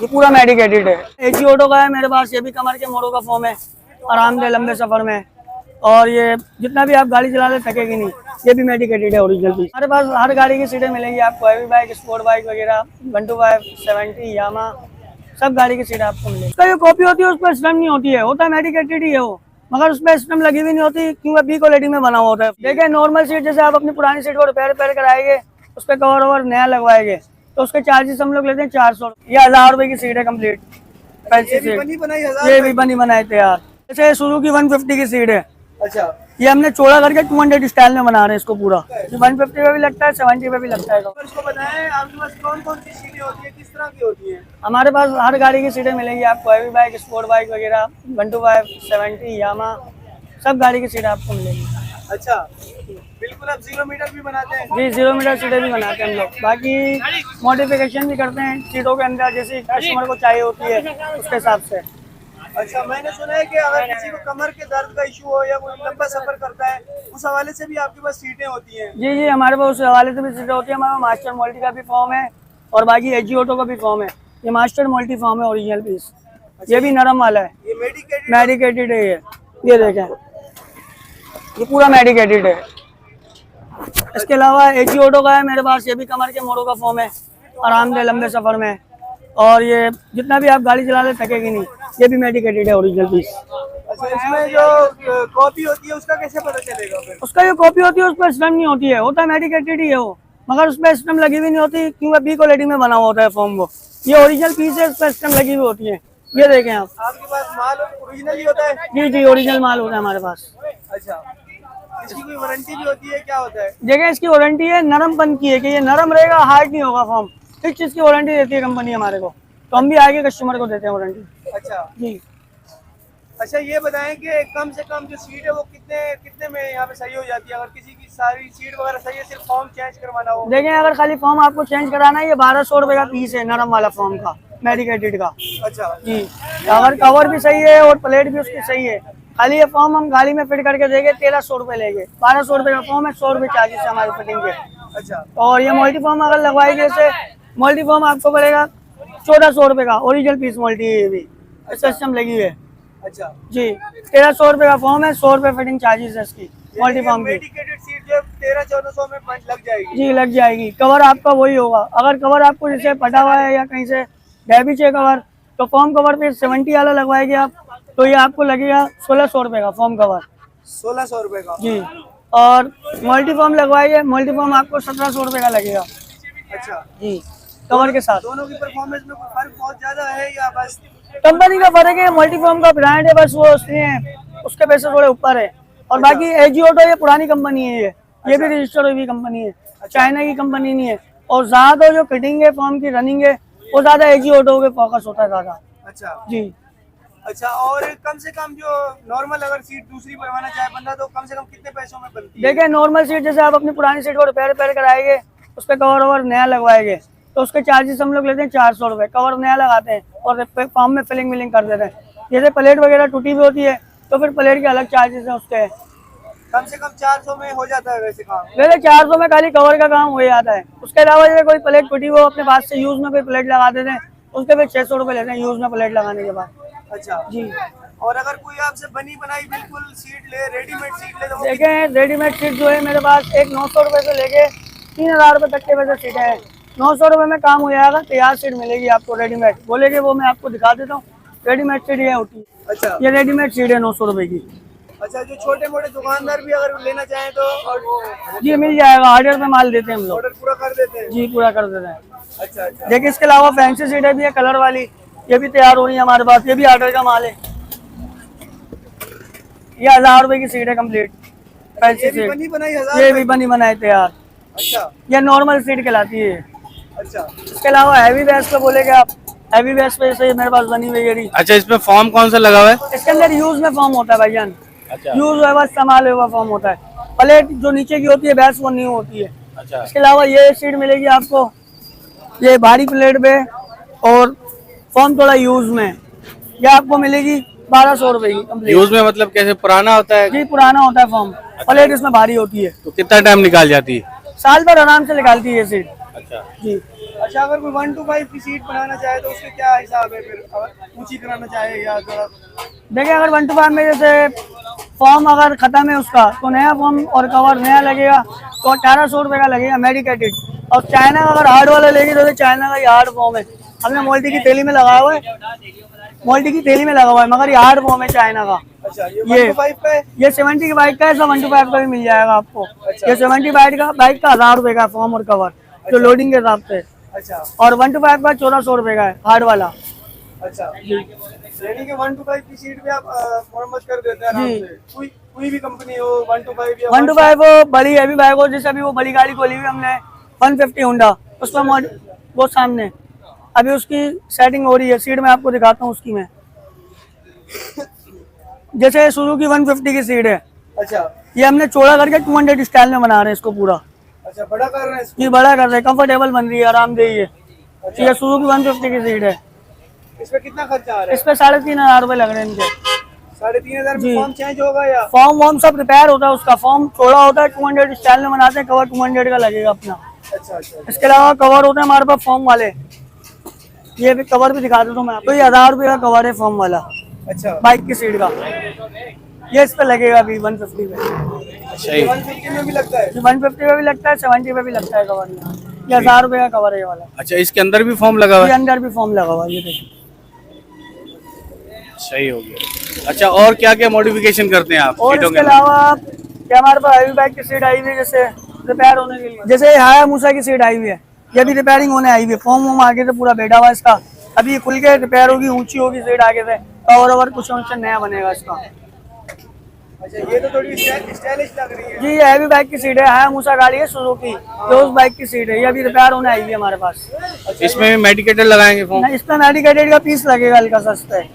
ये पूरा मेडिकेटेड है। एजी ऑटो का है मेरे पास, ये भी कमर के मोड़ों का फॉर्म है, आरामदेह लंबे सफर में। और ये जितना भी आप गाड़ी चला ले थकेगी नहीं, ये भी मेडिकेटेड है ओरिजिनल पीस। हमारे पास हर गाड़ी की सीटें मिलेंगी आपको, हैवी बाइक, स्पोर्ट बाइक वगैरह, 125, 70, यामा, सब गाड़ी की सीटें आपको मिलेगी। उसका जो कॉपी होती है उस पर स्टम्प नहीं होती है, होता है मेडिकेटेड ही है वो, मगर उस पर स्टम्प लगी हुई नहीं होती क्योंकि बी क्वालिटी में बना हुआ होता है। देखिए नॉर्मल सीट जैसे आप अपनी पुरानी सीट को रिपेयर कराएंगे, उस पर कवर ओवर नया लगवाएंगे तो उसके चार्जेस हम लोग लेते हैं 400। ये 1000 रुपए की सीट है कम्प्लीट, फैंसी सीट। ये भी बनी बनाई तैयार। जैसे सुजुकी 150 की सीट है, अच्छा, ये हमने चौड़ा करके 200 स्टाइल में बना रहे हैं इसको पूरा। 150 पे भी लगता है, 70 पे भी लगता है। इसको बताएं आपके पास कौन कौन सी सीटें होती है, किस तरह की होती है? हमारे पास हर गाड़ी की सीटें मिलेंगी आपको, हैवी बाइक, स्पोर्ट बाइक वगैरह, 125, 70, यामा, सब गाड़ी की सीटें आपको मिलेंगी। अच्छा, बिल्कुल। आप 0 मीटर भी बनाते हैं? जी 0 मीटर सीटें भी बनाते हैं हम लोग, बाकी मॉडिफिकेशन भी करते हैं सीटों के अंदर, जैसे कस्टमर को चाहिए होती है उसके हिसाब से। अच्छा, मैंने सुना है कि अगर किसी को कमर के दर्द का इशू हो या कोई लंबा सफर करता है, उस हवाले से भी आपके पास सीटें होती हैं? जी जी, हमारे पास उस हवाले से भी सीटें होती है। हमारे पास मास्टर मल्टी का भी फॉर्म है और बाकी एजी ऑटो का भी फॉर्म है। ये मास्टर मल्टी फॉर्म है ओरिजिनल पीस। ये भी नरम वाला है, ये मेडिकेटेड है। ये देखें, ये पूरा मेडिकेटेड है। इसके अलावा एजी ऑटो का है मेरे पास, ये भी कमर के मोड़ों का फॉर्म है, आरामदेह लंबे सफर में। और ये जितना भी आप गाड़ी चला ले थकेगी नहीं, ये भी मेडिकेटेड है ओरिजिनल पीस। अच्छा, इसमें जो कॉपी होती है उसका कैसे पता चलेगा फिर? उसका जो कॉपी होती है उस पर स्टम्प नहीं होती है, होता है मेडिकेटेड ही है वो, मगर उस पर स्टम्प लगी हुई नहीं होती क्योंकि बी क्वालिटी में बना हुआ होता है फॉर्म। वो ये ओरिजिनल पीस है, उस पर स्टम्प लगी हुई होती है। ये देखें आप। आपके पास माल ओरिजिनल ही होता है? जी जी, ओरिजिनल माल होता है हमारे पास। अच्छा, इसकी कोई वारंटी भी होती है, क्या होता है? देखिए इसकी वारंटी है नरमपन की है कि ये नरम रहेगा, हार्ड नहीं होगा फॉर्म। इस चीज की वारंटी देती है कंपनी हमारे को, तो हम भी आगे कस्टमर को देते हैं वारंटी। अच्छा जी। अच्छा, ये बताएं कि कम से कम जो सीट है वो कितने में यहाँ पे सही हो जाती है? अगर किसी की सारी सीट वगैरह सही है, सिर्फ फॉर्म चेंज करवाना हो? देखें अगर खाली फॉर्म आपको चेंज कराना है, ये 1200 रुपए का पीस है नरम वाला फॉर्म का, मेडिकेटेड का। अच्छा जी, अगर कवर भी सही है और प्लेट भी उसकी सही है, खाली ये फॉर्म हम गाड़ी में फिट करके देंगे 1300 रुपए लेंगे। 1200 रुपए का फॉर्म है, 100 रुपए चार्जेस है हमारी फिटिंग के। अच्छा, और ये मल्टी फॉर्म अगर लगवाएगी, जैसे मल्टी फॉर्म आपको पड़ेगा 1400 रुपए का, ओरिजिनल पीस मल्टी है ये भी, सिस्टम लगी हुई है। अच्छा जी, 1300 रुपए का फॉर्म है, 100 रुपए फिटिंग चार्जेस है इसकी मल्टी फॉर्म की। मेडिकेटेड सीट जो 1300-1400 में पंच लग जाएगी? जी लग जाएगी। कवर आपका वही होगा, अगर कवर आपको जैसे फटा हुआ है या कहीं से डैमेज है कवर, तो फॉर्म कवर पे 70 वाला लगवाएगी आप, तो ये आपको लगेगा 1600 रुपए का फॉर्म कवर। 1600 रुपए का? जी, और मल्टी फॉर्म लगवाइए, मल्टी फॉर्म आपको 1700 रुपए का लगेगा। अच्छा जी, कवर के साथ। दोनों की परफॉर्मेंस में कोई फर्क बहुत ज्यादा है या बस? कंपनी का फर्क है, मल्टी फॉर्म का ब्रांड है बस, वो उसके पैसे थोड़े ऊपर है। और बाकी एजी ऑटो ये पुरानी कंपनी है, ये भी रजिस्टर्ड हुई कंपनी है, चाइना की कंपनी नहीं है। और ज्यादा जो फिटिंग है फॉर्म की, रनिंग है, वो ज्यादा एजी ऑटो पे फोकस होता है ज्यादा। अच्छा जी। अच्छा, और कम से कम जो नॉर्मल अगर सीट दूसरी बनवाना चाहे बंदा, तो कम से कम कितने पैसों में बनती है? देखिए नॉर्मल सीट जैसे आप अपनी पुरानी सीट को रिपेयर कराएंगे, उस पर कवर ओवर नया लगवाएंगे, तो उसके चार्जेस हम लोग लेते हैं 400 रुपए। कवर नया लगाते हैं और फॉर्म में फिलिंग विलिंग कर देते हैं। जैसे प्लेट वगैरह टूटी हुई होती है तो फिर प्लेट के अलग चार्जेस हैं उसके। कम से कम 400 में हो जाता है वैसे काम? वैसे 400 में खाली कवर का काम हो जाता है। उसके अलावा जैसे कोई प्लेट टूटी हो अपने पास से यूज में कोई प्लेट लगा देते हैं, उसके फिर 600 रुपए लेते हैं यूज में प्लेट लगाने के बाद। अच्छा जी। और अगर कोई आपसे बनी बनाई बिल्कुल सीट ले, रेडीमेड सीट ले, तो देखें रेडीमेड सीट जो है मेरे पास एक 900 रुपए से लेके 3000 रुपए तक के वैसे सीटें हैं। 900 रुपए में काम हो जाएगा, तैयार सीट मिलेगी आपको रेडीमेड। बोलेगे वो मैं आपको दिखा देता हूँ, रेडीमेड सीट ये होती है। अच्छा, ये रेडीमेड सीट है 900 रुपए की। अच्छा, जो छोटे मोटे दुकानदार भी अगर लेना चाहें तो जी मिल जाएगा, ऑर्डर पे माल देते हैं हम लोग। ऑर्डर पूरा कर देते हैं? जी पूरा कर देते हैं। अच्छा अच्छा देखिए इसके अलावा फैंसी सीटें भी है कलर वाली, ये भी तैयार हो रही है हमारे पास, ये भी ऑर्डर का माल है। ये 1000 रुपए की सीट है कम्प्लीट, फैंसी ये भी सीट। बनी बनाई 1000? ये भी बनी बनाई तैयार। अच्छा ये नॉर्मल सीट कहलाती है। अच्छा इसके अलावा हैवी बेस पे बोलेगे आप, हैवी बेस पे से मेरे पास बनी हुई है। अच्छा, इसमें फॉर्म कौन सा लगा हुआ है? इसके अंदर यूज में फॉर्म होता है भाईजान। अच्छा। यूज हुआ इस्तेमाल हुआ फॉर्म होता है। प्लेट जो नीचे की होती है बेस वो न्यू होती है। अच्छा। इसके अलावा ये सीट मिलेगी आपको, ये भारी प्लेट पे और फॉर्म थोड़ा यूज में, ये आपको मिलेगी 1200 रुपए की कंप्लीट। यूज में मतलब कैसे, पुराना होता है? जी पुराना होता है फॉर्म, प्लेट इसमें भारी होती है। तो कितना टाइम निकाल जाती है? साल भर आराम से निकालती है ये सीट। अच्छा। जी। अच्छा, अगर कोई 1 to 5 की सीट बनाना चाहे तो उसके क्या हिसाब है फिर, अगर ऊंची कराना चाहे या थोड़ा? देखिए अगर 1 to 5 में जैसे फॉर्म अगर खत्म है उसका तो नया फॉर्म और कवर नया लगेगा तो 1800 रुपये का लगेगा मेडिकेटेड। और चाइना का अगर हार्ड वाला लेगी तो चाइना का ये हार्ड फॉर्म है, हमने मोल्टी की थैली में लगाया हुआ है, मोल्टी की थैली में लगा हुआ है, मगर ये हार्ड फॉर्म है चाइना का। अच्छा, ये 1 to 5 का है? ये 70 की बाइक का है, सब 1 to 5 का भी मिल जाएगा आपको। अच्छा। ये 70 बाइक का 1000 रुपये का फॉर्म और कवर जो लोडिंग के हिसाब से, अच्छा और 1 to 5 का 1400 रुपये का है हार्ड वाला। अच्छा, यानी कि 1 to 5 की सीट भी आप मरम्मत कर देते हैं आराम से, कोई भी कंपनी हो 1 to 5 या 1 to 5 वो बड़ी हैवी बाइक हो, जैसे अभी वो बड़ी गाड़ी खोली हुई हमने 150 होंडा, उसमें वो सामने अभी उसकी सेटिंग हो रही है, सीट में आपको दिखाता हूँ उसकी मैं। जैसे सुजुकी 150 की सीट है, अच्छा ये हमने चौड़ा करके 200 स्टाइल में बना रहे हैं इसको पूरा। अच्छा, बड़ा कर रहे हैं इसको? ये बड़ा कर रहे हैं, कंफर्टेबल बन रही है, आरामदेही है। ये सुजुकी 150 की सीट है। इसमें कितना खर्चा आ रहा है? इस पे 3500 रुपये लग रहे हैं इनके। 3500 जी। में फॉर्म चेंज होगा या? फॉर्म वॉर्म सब रिपेयर होता है, उसका फॉर्म चौड़ा होता है, 200 स्टाइल में बनाते हैं, कवर 200 का लगेगा अपना। अच्छा अच्छा इसके अलावा कवर होते हैं हमारे पास फॉर्म वाले, ये भी कवर भी दिखा देता हूँ मैं आपको। ये 1000 रुपये का कवर है फॉर्म वाला अच्छा, बाइक की सीट का, ये इस पे लगेगा अभी 150 में। अच्छा, ये 150 में भी लगता है? 150 में भी लगता है, 70 में भी लगता है कवर। ये 1000 रुपये का कवर है ये वाला। अच्छा, इसके अंदर भी फॉर्म लगा हुआ ये है? अंदर भी फॉर्म लगा हुआ है, ये देखिए। सही हो गया। अच्छा, और क्या क्या मॉडिफिकेशन करते हैं आप और सीटों इसके के अंदर? अलावा क्या हमारे पास हैवी बाइक की सीट आई हुई है, जैसे रिपेयर होने के लिए, जैसे हायाबुसा की सीट आई हुई है, ये भी रिपेयरिंग होने आई हुई है। फॉर्म वॉर्म आगे से पूरा बैठा हुआ है इसका, अभी ये खुल के रिपेयर होगी, ऊंची होगी सीट आगे से, कवर ओवर कुछ नया बनेगा इसका। अच्छा, ये तो थोड़ी स्टाइलिश लग रही है। जी ये हैवी बाइक की सीट है, हायाबुसा गाड़ी है सुजुकी, ये उस बाइक की सीट है, ये अभी रिपेयर होने आई हुई है हमारे पास। इसमें मेडिकेटर लगाएंगे फॉर्म? ना इसमें मेडिकेटेड का पीस लगेगा हल्का सस्ता है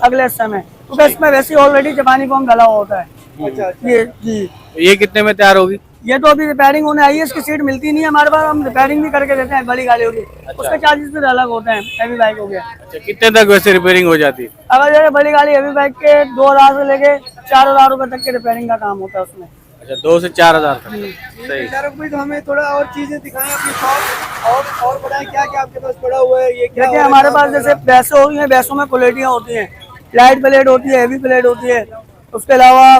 अगले समय, क्योंकि इसमें वैसे ऑलरेडी जापानी फॉर्म डाला हुआ होता है। अच्छा अच्छा, ये जी ये कितने में तैयार होगी? ये तो अभी रिपेयरिंग होने आई है, इसकी सीट मिलती नहीं है हमारे पास, हम रिपेयरिंग भी करके देते हैं बड़ी गाड़ियों की। उसके चार्जेस फिर अलग होते हैं, हैवी बाइक हो गया। अच्छा, कितने तक वैसे रिपेयरिंग हो जाती है? अगर जैसे बड़ी गाड़ी हैवी बाइक के 2000 से लेके 4000 रुपए तक के रिपेयरिंग का काम होता है उसमें। अच्छा, 2 से 4000 तक। सही। शाहरुख भाई, तो हमें थोड़ा और चीजें दिखाएं अपनी शॉप, और बताएं क्या क्या आपके पास पड़ा हुआ है। ये क्या देखिए हो रहा है हमारे काम पास जैसे वगैरह? भैंसों होती हैं, भैंसों में क्वालिटियाँ होती हैं, लाइट प्लेट होती है, हैवी प्लेट होती है। उसके अलावा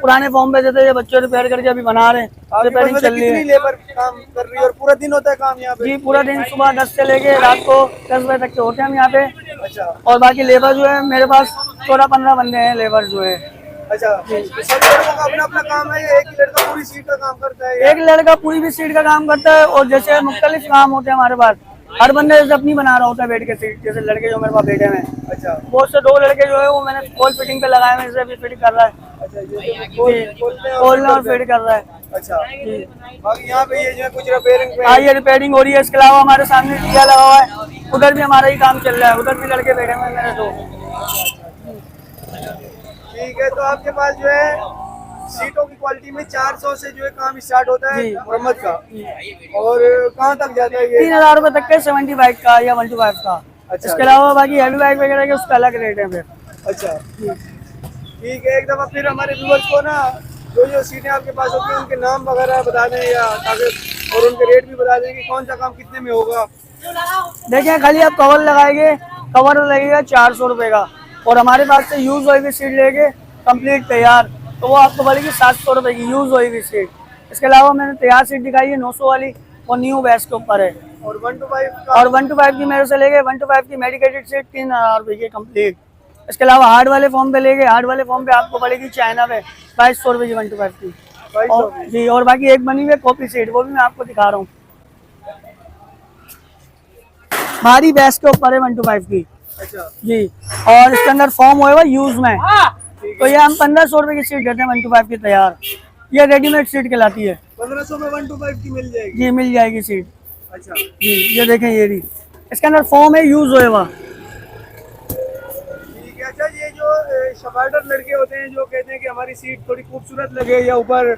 पुराने फॉर्म पे जैसे ये बच्चे रिपेयर करके अभी बना रहे हैं, आपके पास रिपेयरिंग वैसे चल रही कितनी है। लेबर काम कर रही है और पूरा दिन होता है काम यहाँ पे? जी पूरा दिन सुबह 10 से लेके रात को 10 बजे तक के होते हैं हम यहाँ पे। अच्छा और बाकी लेबर जो है मेरे पास 14-15 बंदे हैं लेबर जो है। अच्छा, सब लड़कों का अपना अपना काम है या एक ही लड़का पूरी सीट का काम करता है? एक लड़का पूरी भी सीट का काम करता है, और जैसे मुख्तलिफ काम होते हैं हमारे पास, हर बंदे जैसे अपनी बना रहा होता है बैठ के सीट। जैसे लड़के जो मेरे पास बैठे हुए हैं, अच्छा बहुत से 2 लड़के जो है वो मैंने कॉल फिटिंग पे लगाए हुए, जैसे अभी फिट कर रहा है, अच्छा, ये खोलते खोलना और फिट कर रहा है। अच्छा, बाकी यहाँ पे ये जो है कुछ रिपेयरिंग पे हाँ ये रिपेयरिंग हो रही है। इसके अलावा हमारे सामने दिया लगा हुआ है, उधर भी हमारा ही काम चल रहा है, उधर भी लड़के बैठे हुए हैं मेरे 2। ठीक है। तो आपके पास जो है सीटों की क्वालिटी में 400 से जो है काम स्टार्ट होता है जी। मरम्मत का, और कहाँ तक जाता है ये? 3000 रुपए तक के 70 बाइक का या 1 to 5 का। अच्छा। इसके अलावा बाकी हैवी बाइक वगैरह के उसका अलग रेट है फिर। अच्छा ठीक है। एकदम फिर हमारे व्यूअर्स को ना जो जो सीटें आपके पास होती हैं उनके नाम वगैरह बता दें, या ताकि और उनके रेट भी बता दें कि कौन सा काम कितने में होगा। देखिए खाली आप कवर लगाएंगे, कवर लगेगा 400 रुपए का, और हमारे पास से यूज हुई हुई सीट लेके कंप्लीट तैयार तो वो आपको पड़ेगी 700 रुपए की यूज हुई हुई सीट। इसके अलावा मैंने तैयार सीट दिखाई है 900 वाली, वो न्यू बेस के ऊपर है। और 1 to 5 का? और 1 to 5 की मेरे से लेके 1 to 5 की मेडिकेटेड सीट 3000 रुपए की कंप्लीट। इसके अलावा हार्ड वाले फॉर्म पे लेके, हार्ड वाले फॉर्म पे आपको पड़ेगी चाइना पे 2200 रुपए की 1 to 5 की। 2200 और जी, और बाकी एक बनी हुई कॉपी सीट, वो भी मैं आपको दिखा रहा हूँ, भारी बेस के ऊपर है 1 to 5 की। अच्छा जी, और इसके अंदर फॉर्म होएगा यूज में, तो ये हम 1500 रुपए की सीट देते हैं 1 to 5 की तैयार। ये रेडीमेड सीट कहलाती है। 1500 में 1 to 5 की मिल जाएगी? जी मिल जाएगी सीट। अच्छा जी ये देखें, ये रही, इसके अंदर फॉर्म है यूज होएगा। ठीक है। अच्छा, ये जो शफाटर लड़के होते हैं जो कहते हैं कि हमारी सीट थोड़ी खूबसूरत लगे, या ऊपर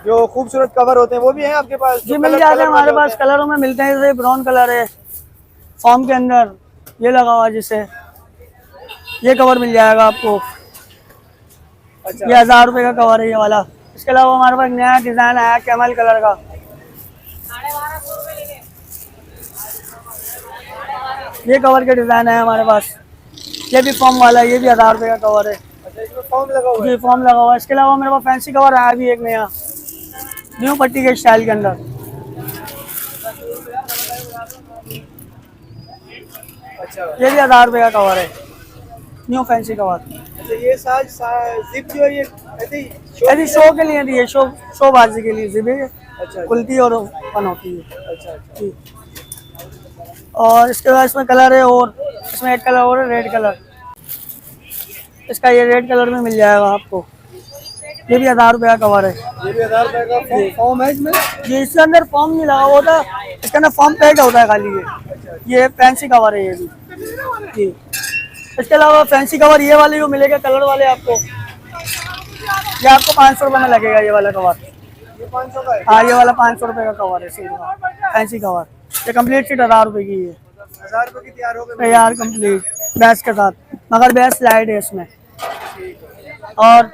जो खूबसूरत कवर होते हैं वो भी हैं आपके पास? जी मिल जाते हैं हमारे पास, कलरों में मिलते हैं। जैसे ब्राउन कलर है फॉर्म के अंदर, ये लगा हुआ जिससे ये कवर मिल जाएगा आपको। अच्छा ये 1000 रुपए का कवर है ये वाला। इसके अलावा हमारे पास नया डिजाइन आया कैमल कलर का, ये कवर के डिज़ाइन है हमारे पास। ये भी फॉर्म वाला है, ये भी 1000 रुपये का कवर है अच्छा, इसमें फॉर्म लगा हुआ है। जी, फॉर्म लगा हुआ है। इसके अलावा मेरे पास फैंसी कवर आया भी एक नया न्यू पट्टी के स्टाइल के अंदर, अच्छा ये भी 1000 रुपये का कवर है, न्यू फैंसी कवर। अच्छा, ये साज जिप जो है ये ऐसे ही यदि शो के लिए दिए, शो बाजी के लिए जिप है, अच्छा खुलती और ओपन होती है अच्छा अच्छा। जी। और इसके बाद इसमें कलर है, और इसमें एक कलर और है, रेड कलर। इसका ये रेड कलर में मिल जाएगा आपको, ये भी 1000 रुपये का कवर है ये भी 1000 रुपये का फॉर्म है इसमें। जी। इसके अंदर फॉर्म नहीं लगा होता, इसके अंदर फॉर्म पैक होता है खाली। ये फैंसी कवर है ये भी जी। इसके अलावा फैंसी कवर ये वाले जो मिलेगा कलर वाले आपको, ये आपको 500 रुपये में लगेगा ये वाला कवर। ये 500 का है। हाँ, ये वाला 500 रुपये का कवर है सिल्वर फैंसी कवर। ये कंप्लीट सीट 1000 रुपये की है, 1000 रुपये की तैयार हो गई। तैयार कंप्लीट बैस के साथ, मगर बैस लाइट है इसमें। और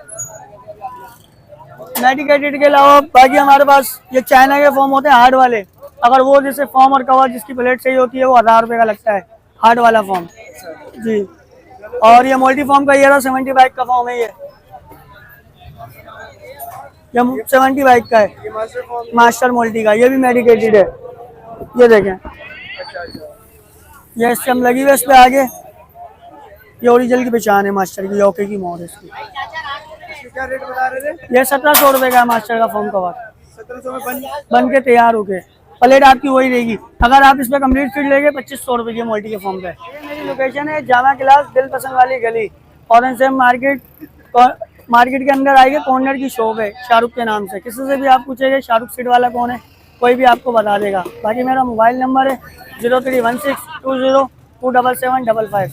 मेडिकेटेड के अलावा बाकी हमारे पास ये चाइना के फॉर्म होते हैं हार्ड वाले। अगर वो जैसे फॉर्म और कवर जिसकी प्लेट सही होती है वो 1000 रुपये का लगता है, हार्ड वाला फॉर्म जी। और ये मल्टी फॉर्म का ये रहा 70 बाइक का फॉर्म है, ये 70 बाइक का है, ये मास्टर फॉर्म। मास्टर मल्टी का, ये भी मेडिकेटेड है। ये देखें, अच्छा अच्छा। ये इससे हम लगी हुई है इस पे आगे, ये ओरिजिनल की पहचान है मास्टर की, ओके की मोहर है इसकी। इसके क्या रेट बता रहे थे? ये 1700 रुपये का है मास्टर का फॉर्म कवर, 1700 में बन के तैयार हो गए। प्लेट आपकी वही रहेगी। अगर आप इस पे कंप्लीट फिट लेंगे 2500 रुपये की मल्टी के फॉर्म पे। ये मेरी लोकेशन है जामा क्लास दिल पसंद वाली गली, ऑरेंज सेम मार्केट के अंदर आएगी, कॉर्नर की शॉप है शाहरुख के नाम से। किसी से भी आप पूछेंगे शाहरुख सीट वाला कौन है, कोई भी आपको बता देगा। बाकी मेरा मोबाइल नंबर है 031620277555।